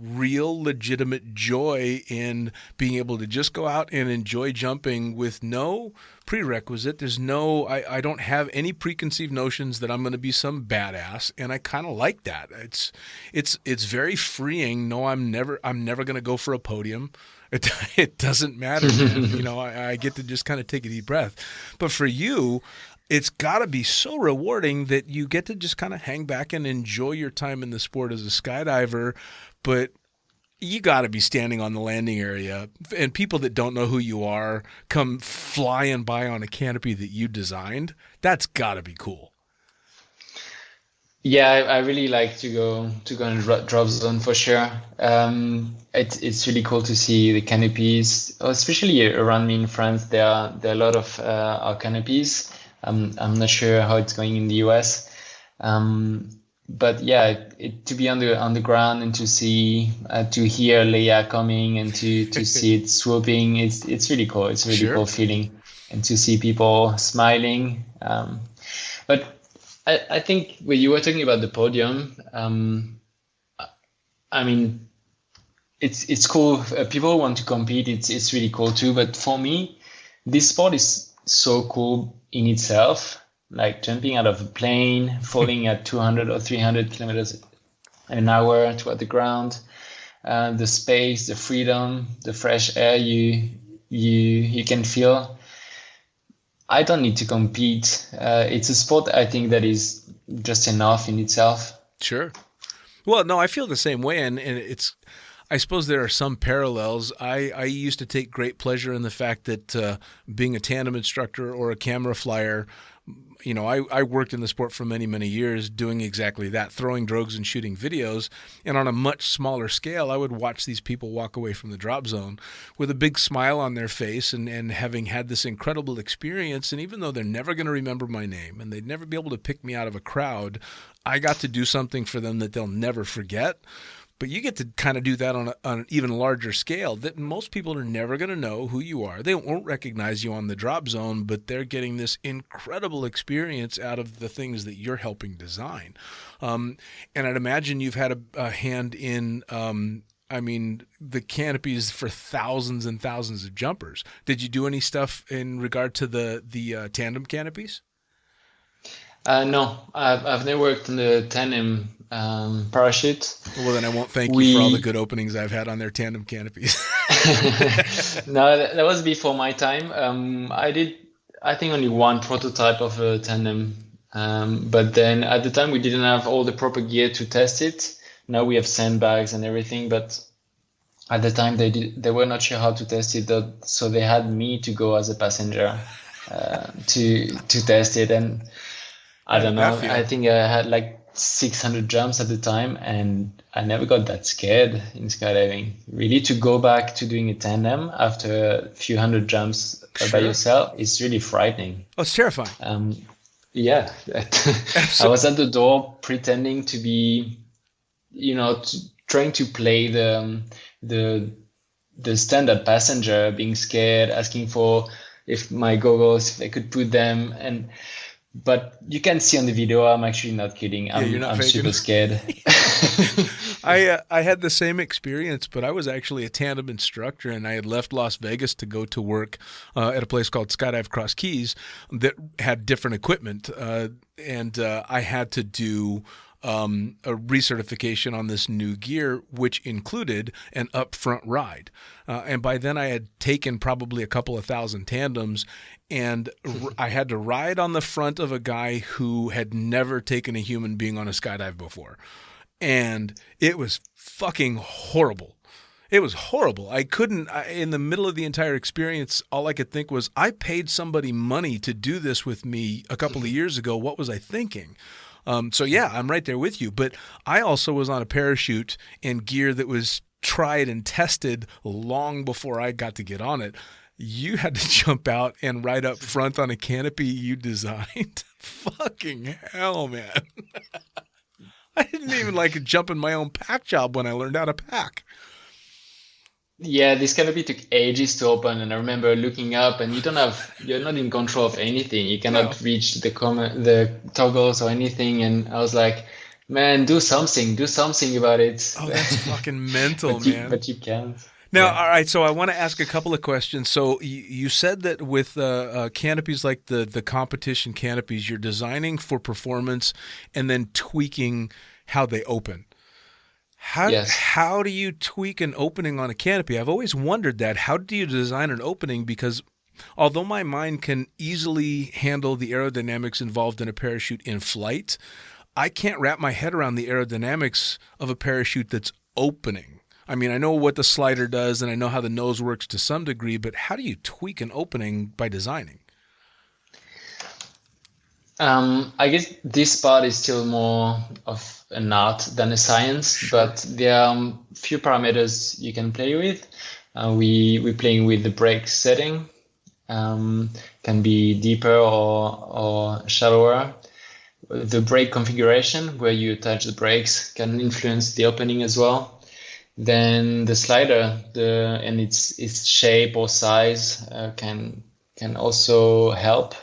real legitimate joy in being able to just go out and enjoy jumping with no prerequisite. There's no, I don't have any preconceived notions that I'm going to be some badass, and I kind of like that. It's very freeing. No, I'm never going to go for a podium. It doesn't matter, man. You know, I get to just kind of take a deep breath. But for you, it's got to be so rewarding that you get to just kind of hang back and enjoy your time in the sport as a skydiver, but you got to be standing on the landing area, and people that don't know who you are come flying by on a canopy that you designed. That's got to be cool. Yeah, I really like to go in the drop zone for sure. It's really cool to see the canopies, especially around me in France. There are a lot of our canopies. I'm not sure how it's going in the US, but yeah, to be on the ground and to see to hear Leia coming and to see it swooping, it's really cool. It's a really cool feeling, and to see people smiling. But I think when you were talking about the podium, I mean, it's cool. People want to compete. It's really cool too. But for me, this sport is so cool in itself, like jumping out of a plane, falling at 200 or 300 kilometers an hour toward the ground, the space, the freedom, the fresh air you can feel. I don't need to compete. It's a sport I think that is just enough in itself. Sure. Well, no, I feel the same way, and it's. I suppose there are some parallels. I used to take great pleasure in the fact that being a tandem instructor or a camera flyer, you know, I worked in the sport for many, many years doing exactly that, throwing drogues and shooting videos. And on a much smaller scale, I would watch these people walk away from the drop zone with a big smile on their face and having had this incredible experience. And even though they're never going to remember my name and they'd never be able to pick me out of a crowd, I got to do something for them that they'll never forget. But you get to kind of do that on an even larger scale that most people are never going to know who you are. They won't recognize you on the drop zone, but they're getting this incredible experience out of the things that you're helping design. And I'd imagine you've had a hand in, the canopies for thousands and thousands of jumpers. Did you do any stuff in regard to the tandem canopies? No, I've never worked on the tandem parachute. Well, then I won't thank you for all the good openings I've had on their tandem canopies. No, that was before my time. I did, I think, only one prototype of a tandem. But then at the time we didn't have all the proper gear to test it. Now we have sandbags and everything, but at the time they were not sure how to test it, so they had me to go as a passenger to test it. And I don't know, I think I had like 600 jumps at the time, and I never got that scared in skydiving. Really, to go back to doing a tandem after a few hundred jumps by yourself is really frightening. Oh, it's terrifying. Yeah. I was at the door pretending to be, trying to play the standard passenger, being scared, asking for if my goggles, if I could put them, but you can see on the video, I'm actually not kidding. I'm super scared. I had the same experience, but I was actually a tandem instructor, and I had left Las Vegas to go to work at a place called Skydive Cross Keys that had different equipment, and I had to do a recertification on this new gear, which included an upfront ride. And by then I had taken probably a couple of thousand tandems, and I had to ride on the front of a guy who had never taken a human being on a skydive before. And it was fucking horrible. It was horrible. In the middle of the entire experience, all I could think was, I paid somebody money to do this with me a couple of years ago. What was I thinking? So yeah, I'm right there with you. But I also was on a parachute and gear that was tried and tested long before I got to get on it. You had to jump out and ride up front on a canopy you designed. Fucking hell, man. I didn't even like jumping my own pack job when I learned how to pack. Yeah, this canopy took ages to open, and I remember looking up, and you're not in control of anything. You cannot reach the toggles or anything, and I was like, man, do something about it. Oh, that's fucking mental, man. But you can't. Now, all right, so I want to ask a couple of questions. So you said that with canopies like the competition canopies, you're designing for performance and then tweaking how they open. How do you tweak an opening on a canopy? I've always wondered that. How do you design an opening? Because although my mind can easily handle the aerodynamics involved in a parachute in flight, I can't wrap my head around the aerodynamics of a parachute that's opening. I mean, I know what the slider does, and I know how the nose works to some degree, but how do you tweak an opening by designing? I guess this part is still more of an art than a science, but there are a few parameters you can play with. We're playing with the brake setting, can be deeper or shallower. The brake configuration, where you attach the brakes, can influence the opening as well. Then the slider, and its shape or size can also help.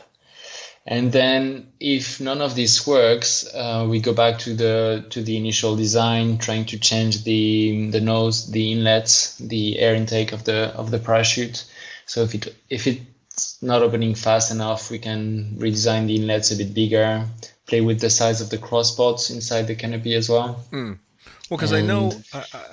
And then if none of this works, we go back to the initial design, trying to change the nose, the inlets, the air intake of the parachute. So if it's not opening fast enough, we can redesign the inlets a bit bigger, play with the size of the crosspots inside the canopy as well. Well, because I know,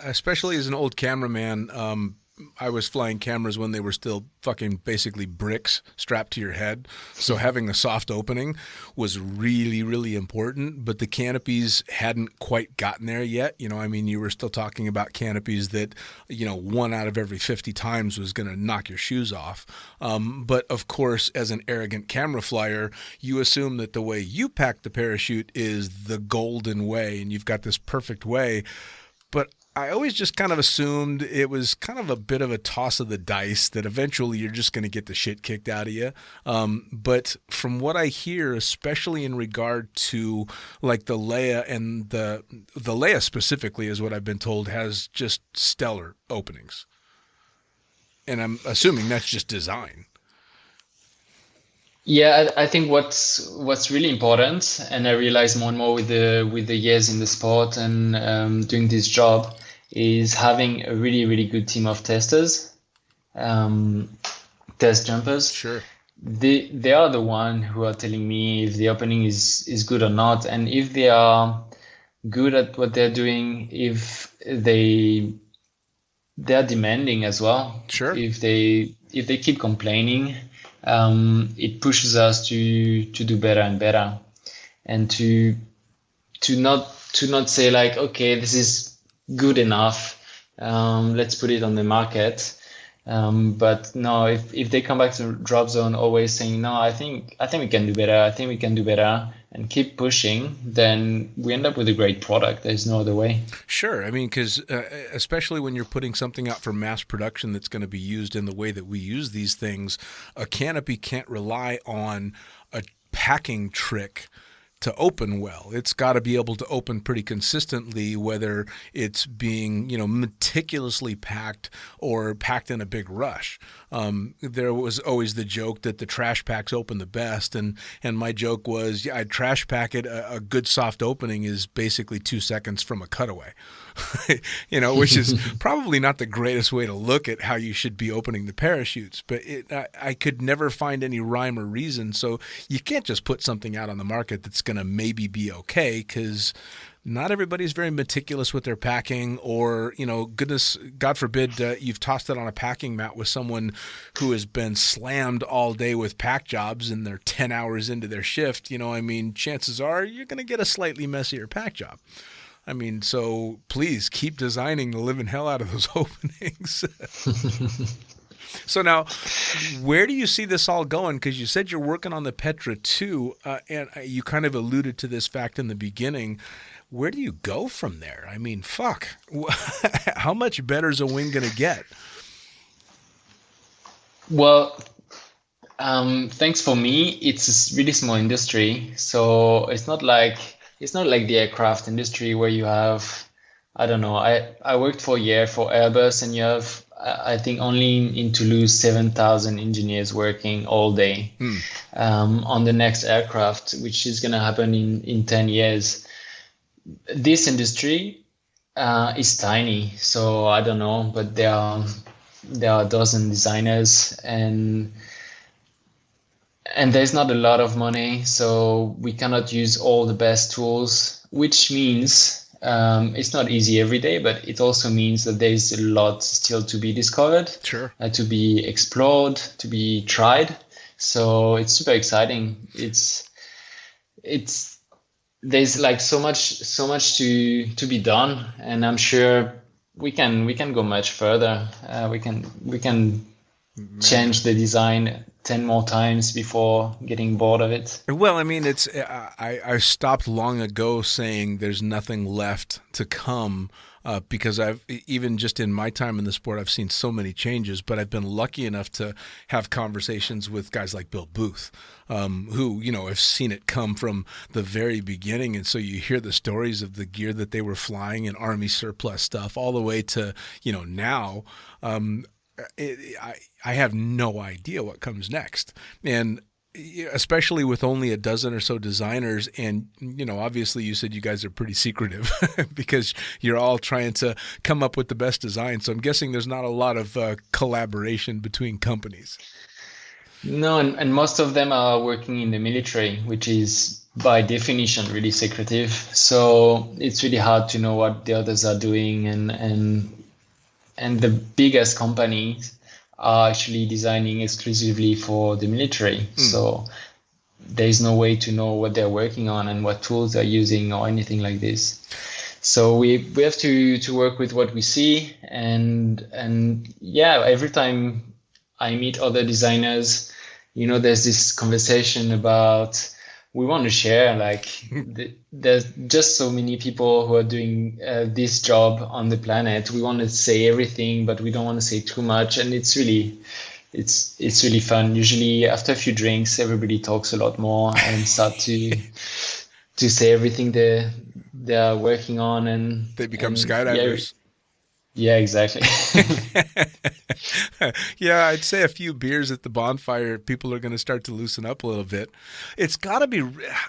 especially as an old cameraman, I was flying cameras when they were still fucking basically bricks strapped to your head. So having a soft opening was really, really important. But the canopies hadn't quite gotten there yet. You know, I mean, you were still talking about canopies that, 1 out of every 50 times was going to knock your shoes off. But of course, as an arrogant camera flyer, you assume that the way you pack the parachute is the golden way and you've got this perfect way. But I always just kind of assumed it was kind of a bit of a toss of the dice that eventually you're just going to get the shit kicked out of you. But from what I hear, especially in regard to like the Leia and the Leia specifically is what I've been told has just stellar openings. And I'm assuming that's just design. Yeah, I think what's really important, and I realize more and more with the years in the sport and doing this job, is having a really, really good team of testers, test jumpers. Sure. They are the one who are telling me if the opening is good or not, and if they are good at what they're doing, if they're demanding as well. Sure. If they keep complaining, it pushes us to do better and better, and to not say like, okay, this is good enough, let's put it on the market. But no, if they come back to drop zone always saying, no, I think we can do better, and keep pushing, then we end up with a great product. There's no other way. Sure. I mean, because especially when you're putting something out for mass production that's going to be used in the way that we use these things, a canopy can't rely on a packing trick to open well. It's got to be able to open pretty consistently, whether it's being, meticulously packed or packed in a big rush. There was always the joke that the trash packs open the best, and my joke was, I'd trash pack it. A good soft opening is basically 2 seconds from a cutaway, which is probably not the greatest way to look at how you should be opening the parachutes. But I could never find any rhyme or reason, so you can't just put something out on the market that's going to maybe be okay, because not everybody's very meticulous with their packing, or, God forbid, you've tossed it on a packing mat with someone who has been slammed all day with pack jobs and they're 10 hours into their shift. Chances are you're going to get a slightly messier pack job. I mean, so please keep designing the living hell out of those openings. So now, where do you see this all going? Because you said you're working on the Petra too, and you kind of alluded to this fact in the beginning. Where do you go from there? I mean, fuck. How much better is a wing going to get? Well, thanks for me. It's a really small industry, so it's not like the aircraft industry where you have, I don't know. I worked for a year for Airbus, and you have, I think, only in Toulouse 7,000 engineers working all day on the next aircraft, which is going to happen in 10 years. This industry is tiny, so I don't know, but there are a dozen designers, and there's not a lot of money, so we cannot use all the best tools, which means it's not easy every day, but it also means that there's a lot still to be discovered, sure, to be explored, to be tried. So it's super exciting. There's like so much to be done, and I'm sure we can go much further. We can change the design 10 more times before getting bored of it. Well, I mean, I stopped long ago saying there's nothing left to come, because I've, even just in my time in the sport, I've seen so many changes, but I've been lucky enough to have conversations with guys like Bill Booth, who, have seen it come from the very beginning. And so you hear the stories of the gear that they were flying and Army surplus stuff all the way to, now. I have no idea what comes next. And especially with only a dozen or so designers, and obviously you said you guys are pretty secretive because you're all trying to come up with the best design. So I'm guessing there's not a lot of collaboration between companies. No, and most of them are working in the military, which is by definition really secretive. So it's really hard to know what the others are doing, and the biggest companies are actually designing exclusively for the military. So there's no way to know what they're working on and what tools they're using or anything like this. So we have to work with what we see, and yeah, every time I meet other designers, there's this conversation about we want to share. Like there's just so many people who are doing this job on the planet. We want to say everything, but we don't want to say too much, and it's really fun. Usually after a few drinks, everybody talks a lot more and start to say everything they're working on, and they become skydivers. Yeah, exactly. Yeah, I'd say a few beers at the bonfire, people are going to start to loosen up a little bit. It's got to be,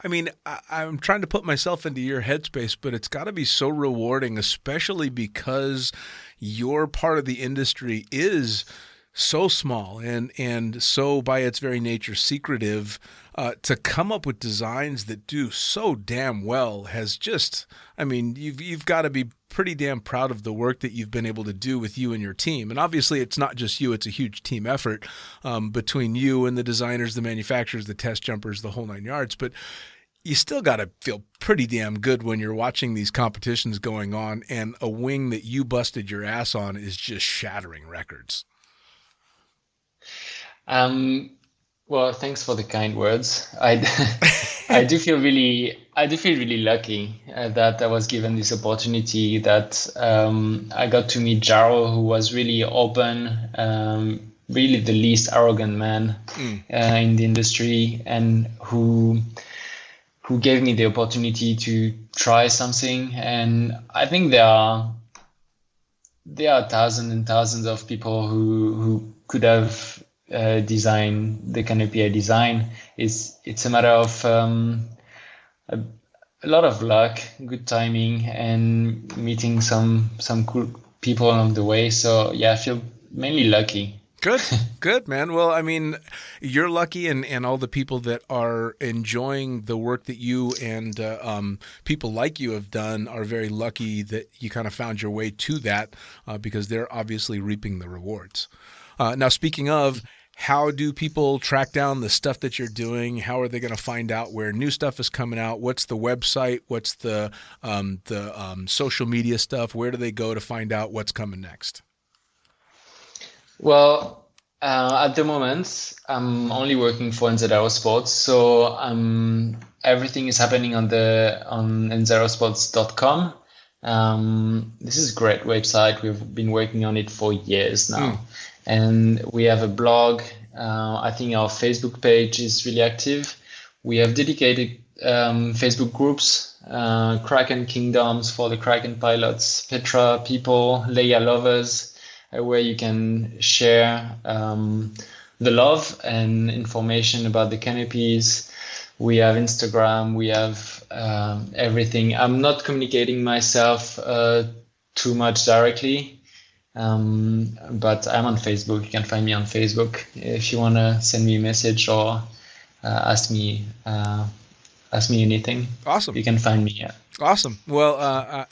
I mean, I'm trying to put myself into your headspace, but it's got to be so rewarding, especially because your part of the industry is so small and so by its very nature secretive. To come up with designs that do so damn well has just, I mean, you've got to be pretty damn proud of the work that you've been able to do with you and your team. And obviously it's not just you, it's a huge team effort between you and the designers, the manufacturers, the test jumpers, the whole nine yards. But you still got to feel pretty damn good when you're watching these competitions going on and a wing that you busted your ass on is just shattering records. Well, thanks for the kind words. I do feel really lucky that I was given this opportunity, that I got to meet Jaro, who was really open, really the least arrogant man in the industry, and who gave me the opportunity to try something. And I think there are thousands and thousands of people who could have design the canopy I design. It's a matter of a lot of luck, good timing, and meeting some cool people along the way. So yeah, I feel mainly lucky. Good, man. Well, I mean, You're lucky, and all the people that are enjoying the work that you and people like you have done are very lucky that you kind of found your way to that because they're obviously reaping the rewards. Now, speaking of, how do people track down the stuff that you're doing? How are they going to find out where new stuff is coming out? What's the website? What's the social media stuff? Where do they go to find out what's coming next? Well, at the moment, I'm only working for NZ Aerosports, so everything is happening on nzaerosports.com. This is a great website. We've been working on it for years now. And we have a blog. I think our Facebook page is really active. We have dedicated Facebook groups, Kraken Kingdoms for the Kraken pilots, Petra people, Leia lovers, where you can share the love and information about the canopies. We have Instagram, we have everything. I'm not communicating myself too much directly. But I'm on Facebook. You can find me on Facebook if you want to send me a message or ask me anything. Awesome. You can find me. Yeah. Awesome. Well,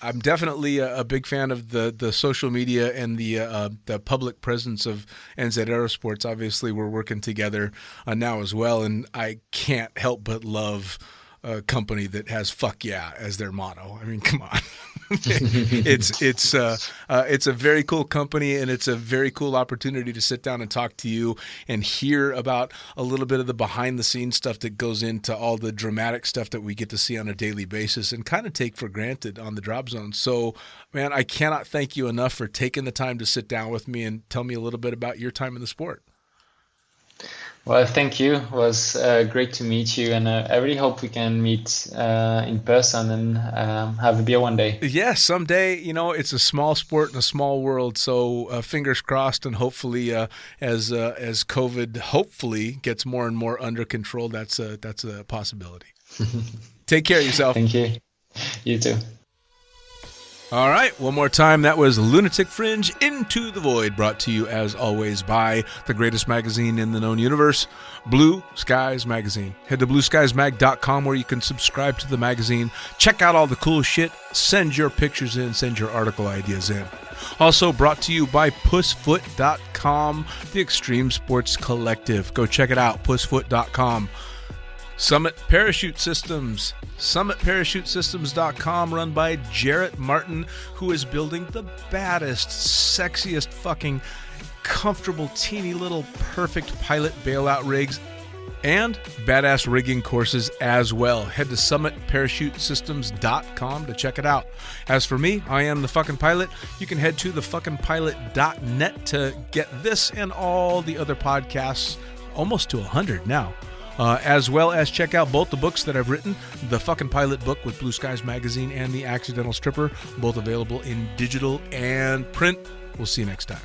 I'm definitely a big fan of the social media and the public presence of NZ Aerosports. Obviously, we're working together now as well, and I can't help but love a company that has "fuck yeah" as their motto. I mean, come on. It's a very cool company, and it's a very cool opportunity to sit down and talk to you and hear about a little bit of the behind the scenes stuff that goes into all the dramatic stuff that we get to see on a daily basis and kind of take for granted on the drop zone. So, man, I cannot thank you enough for taking the time to sit down with me and tell me a little bit about your time in the sport. Well, thank you. It was great to meet you, and I really hope we can meet in person and have a beer one day. Yeah, someday. You know, it's a small sport in a small world, so fingers crossed, and hopefully, as COVID hopefully gets more and more under control, that's a possibility. Take care of yourself. Thank you. You too. All right, one more time. That was Lunatic Fringe, Into the Void, brought to you as always by the greatest magazine in the known universe, Blue Skies Magazine. Head to blueskiesmag.com where you can subscribe to the magazine, check out all the cool shit, send your pictures in, send your article ideas in. Also brought to you by pussfoot.com, the Extreme Sports Collective. Go check it out, pussfoot.com. Summit Parachute Systems, summitparachutesystems.com, run by Jarrett Martin, who is building the baddest, sexiest fucking comfortable, teeny little perfect pilot bailout rigs and badass rigging courses as well. Head to summitparachutesystems.com to check it out. As for me, I am the fucking pilot. You can head to thefuckingpilot.net to get this and all the other podcasts, almost to 100 now. As well as check out both the books that I've written, the Fucking Pilot book with Blue Skies Magazine and The Accidental Stripper, both available in digital and print. We'll see you next time.